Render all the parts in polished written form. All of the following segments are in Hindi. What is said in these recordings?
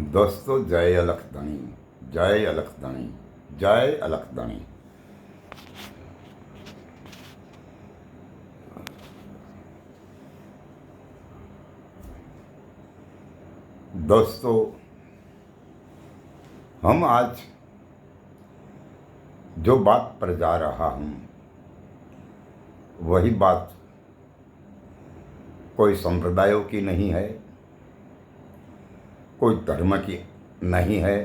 दोस्तों, जय अलखधणी, जय अलखधणी, जय अलखधणी। दोस्तों, हम आज जो बात पर जा रहा हूँ वही बात कोई संप्रदायों की नहीं है, कोई धर्म की नहीं है।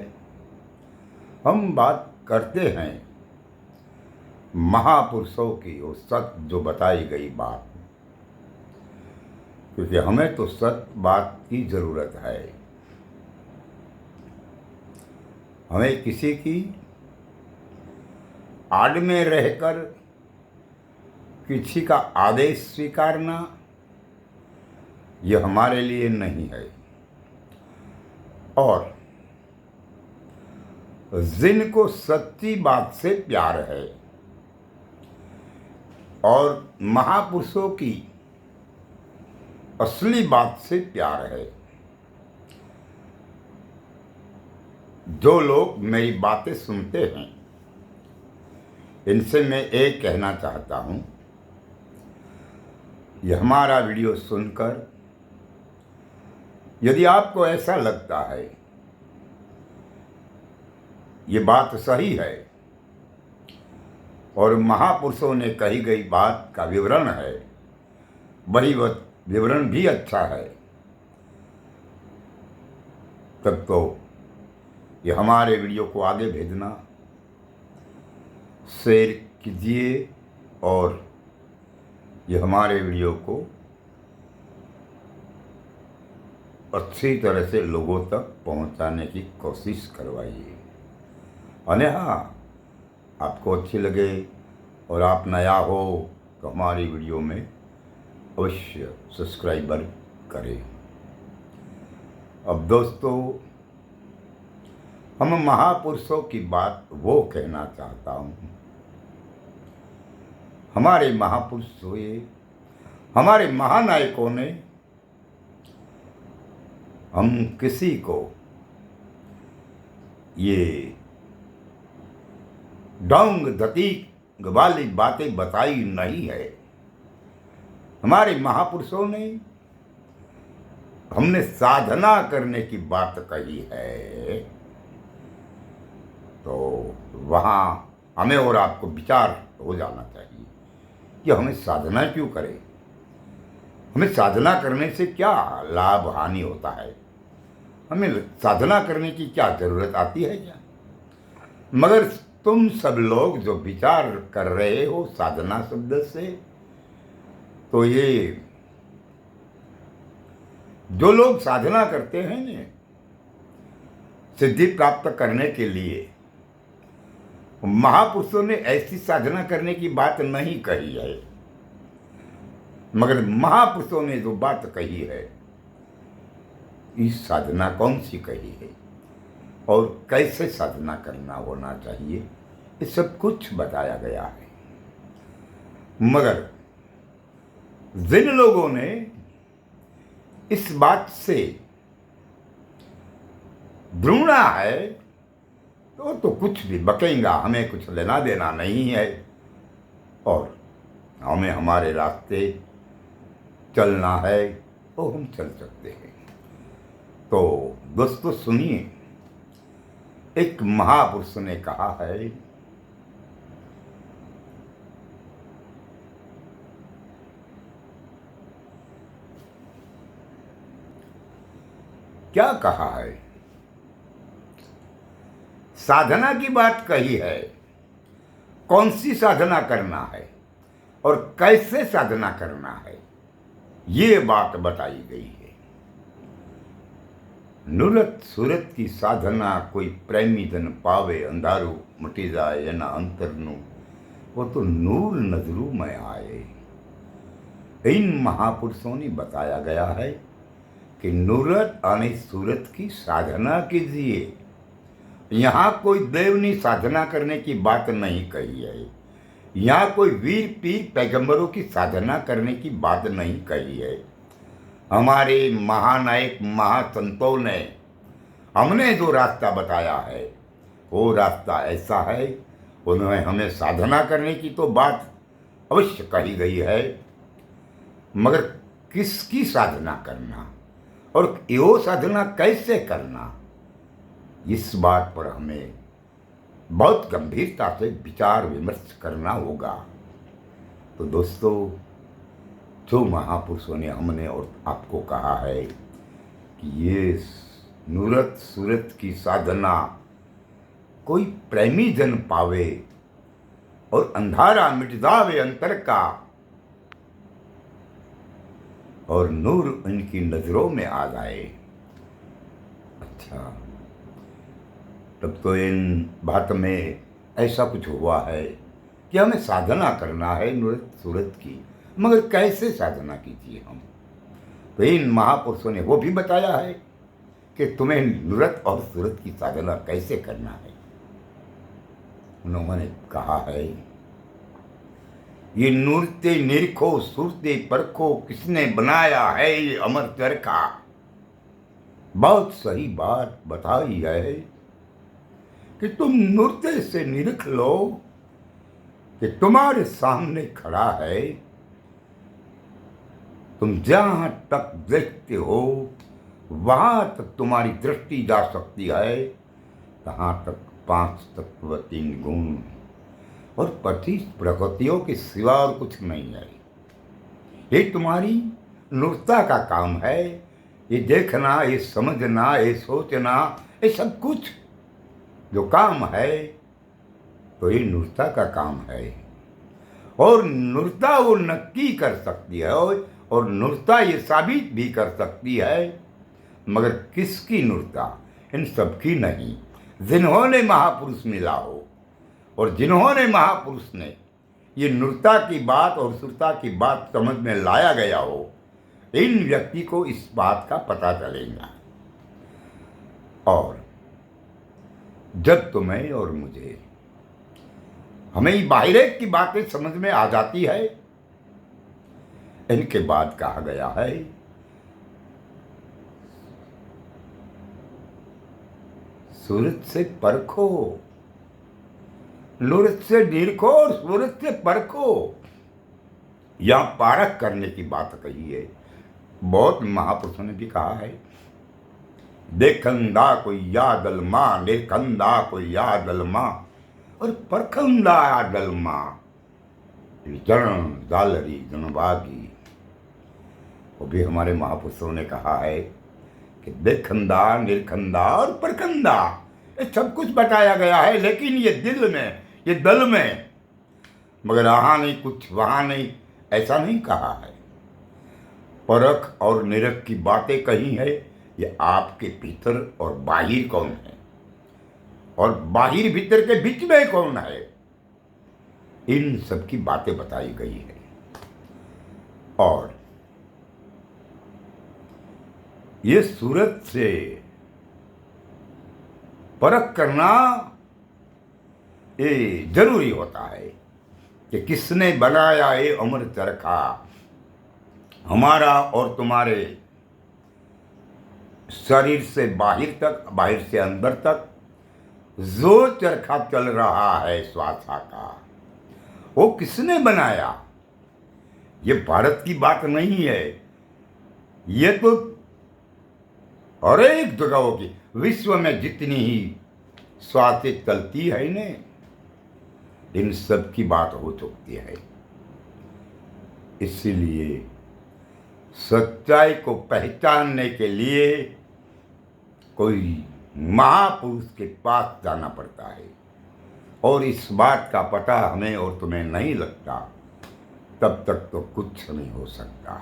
हम बात करते हैं महापुरुषों की, वो सत्य जो बताई गई बात, क्योंकि हमें तो सत्य बात की ज़रूरत है। हमें किसी की आड़ में रहकर किसी का आदेश स्वीकारना यह हमारे लिए नहीं है। और जिनको सच्ची बात से प्यार है और महापुरुषों की असली बात से प्यार है, जो लोग मेरी बातें सुनते हैं, इनसे मैं एक कहना चाहता हूं, यह हमारा वीडियो सुनकर यदि आपको ऐसा लगता है ये बात सही है और महापुरुषों ने कही गई बात का विवरण है, वही विवरण भी अच्छा है, तब तो ये हमारे वीडियो को आगे भेजना, शेयर कीजिए और ये हमारे वीडियो को अच्छी तरह से लोगों तक पहुंचाने की कोशिश करवाइए। और हाँ, आपको अच्छी लगे और आप नया हो तो हमारी वीडियो में अवश्य सब्सक्राइबर करें। अब दोस्तों, हम महापुरुषों की बात वो कहना चाहता हूँ। हमारे महापुरुष हुए, हमारे महानायकों ने हम किसी को ये डोंग धतीक वाली बातें बताई नहीं है। हमारे महापुरुषों ने हमने साधना करने की बात कही है, तो वहाँ हमें और आपको विचार हो जाना चाहिए कि हमें साधना क्यों करें, हमें साधना करने से क्या लाभ हानि होता है, हमें साधना करने की क्या जरूरत आती है क्या। मगर तुम सब लोग जो विचार कर रहे हो साधना शब्द से, तो ये जो लोग साधना करते हैं न सिद्धि प्राप्त करने के लिए, महापुरुषों ने ऐसी साधना करने की बात नहीं कही है। मगर महापुरुषों ने जो बात कही है, इस साधना कौन सी कही है और कैसे साधना करना होना चाहिए, ये सब कुछ बताया गया है। मगर जिन लोगों ने इस बात से ढूंढा है तो कुछ भी बकेंगा, हमें कुछ लेना देना नहीं है और हमें हमारे रास्ते चलना है तो हम चल सकते हैं। तो दोस्तों सुनिए, एक महापुरुष ने कहा है, क्या कहा है, साधना की बात कही है, कौन सी साधना करना है और कैसे साधना करना है, ये बात बताई गई है। नुरत सूरत की साधना कोई प्रेमी धन पावे, अंधारू मटी जाए एना अंतरनु, वो तो नूर नजरू में आए। इन महापुरुषों ने बताया गया है कि नुरत और सूरत की साधना कीजिए। यहाँ कोई देवनी साधना करने की बात नहीं कही है, यहाँ कोई वीर पीर पैगंबरों की साधना करने की बात नहीं कही है। हमारे महानायक महासंतों ने हमने जो रास्ता बताया है वो रास्ता ऐसा है। उन्होंने हमें साधना करने की तो बात अवश्य कही गई है, मगर किसकी साधना करना और यो साधना कैसे करना, इस बात पर हमें बहुत गंभीरता से विचार विमर्श करना होगा। तो दोस्तों, जो महापुरुषों ने हमने और आपको कहा है कि ये नूरत सूरत की साधना कोई प्रेमी जन पावे और अंधारा मिट जावे अंतर का, और नूर उनकी नजरों में आ जाए। अच्छा, तब तो इन बात में ऐसा कुछ हुआ है कि हमें साधना करना है नूरत सूरत की, मगर कैसे साधना कीजिए हम? तो इन महापुरुषों ने वो भी बताया है कि तुम्हें नूरत और सूरत की साधना कैसे करना है। उन्होंने कहा है, ये नूरते निरखो सूरते परखो, किसने बनाया है ये अमर चरखा। बहुत सही बात बताई है कि तुम नूरते से निरख लो कि तुम्हारे सामने खड़ा है। तुम जहां तक देखते हो वहां तक तुम्हारी दृष्टि जा सकती है, तहां तक 5 तत्व 3 गुण और 25 प्रकृतियों के सिवा और कुछ नहीं है। ये तुम्हारी नूरता का काम है। ये देखना, ये समझना, ये सोचना, ये सब कुछ जो काम है, तो ये नूरता का काम है। और नूरता वो नक्की कर सकती है और नूरता ये साबित भी कर सकती है, मगर किसकी नूरता? इन सबकी नहीं। जिन्होंने महापुरुष मिला हो और जिन्होंने महापुरुष ने ये नूरता की बात और सुरता की बात समझ में लाया गया हो, इन व्यक्ति को इस बात का पता चलेगा। और जब तुम्हें और मुझे हमें बाहर की बातें समझ में आ जाती है, इनके बाद कहा गया है सूरत से परखो, नूरत से निरखो और सूरत से परखो। यहां पारख करने की बात कही है। बहुत महापुरुषों ने भी कहा है, देखंदा कोई यादलमा, निरखंदा कोई यादलमा और परखंदा यादलमा, जन जालरी जनभागी। वो भी हमारे महापुरुषों ने कहा है कि देखंदा, निरखंदा और परखंदा, ये सब कुछ बताया गया है, लेकिन ये दिल में, ये दल में, मगर यहाँ नहीं कुछ वहाँ नहीं, ऐसा नहीं कहा है। परख और निरख की बातें कही है, ये आपके भीतर और बाहिर कौन है और बाहिर भीतर के बीच में कौन है, इन सब की बातें बताई गई है। और ये सूरत से परख करना ये जरूरी होता है कि किसने बनाया ये अमर चरखा। हमारा और तुम्हारे शरीर से बाहर तक, बाहर से अंदर तक जो चरखा चल रहा है श्वासा का, वो किसने बनाया? ये भारत की बात नहीं है, ये तो हर एक जगहों की, विश्व में जितनी ही श्वासें चलती है ने, इन सब की बात हो चुकी है। इसीलिए सच्चाई को पहचानने के लिए कोई महापुरुष के पास जाना पड़ता है, और इस बात का पता हमें और तुम्हें नहीं लगता, तब तक तो कुछ नहीं हो सकता।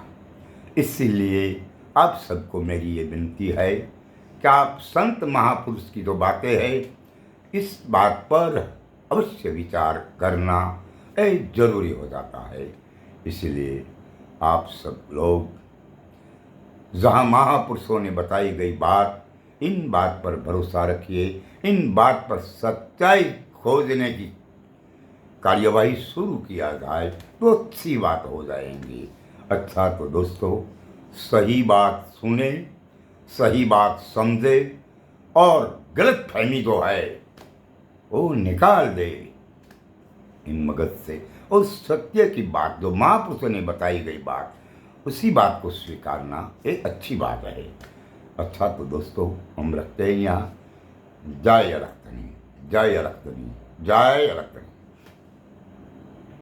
इसीलिए आप सबको मेरी ये विनती है कि आप संत महापुरुष की जो बातें हैं, इस बात पर अवश्य विचार करना जरूरी हो जाता है। इसलिए आप सब लोग जहाँ महापुरुषों ने बताई गई बात, इन बात पर भरोसा रखिए, इन बात पर सच्चाई खोजने की कार्यवाही शुरू किया जाए तो अच्छी बात हो जाएंगी। अच्छा, तो दोस्तों, सही बात सुने, सही बात समझे और गलत फहमी जो है वो निकाल दे इन मगज से। और सत्य की बात, जो महापुरुषों ने बताई गई बात, उसी बात को स्वीकारना एक अच्छी बात है। अच्छा, तो दोस्तों हम रखते हैं यहाँ। जय रक्तनी, जय रक्तनी, जय रक्तनी।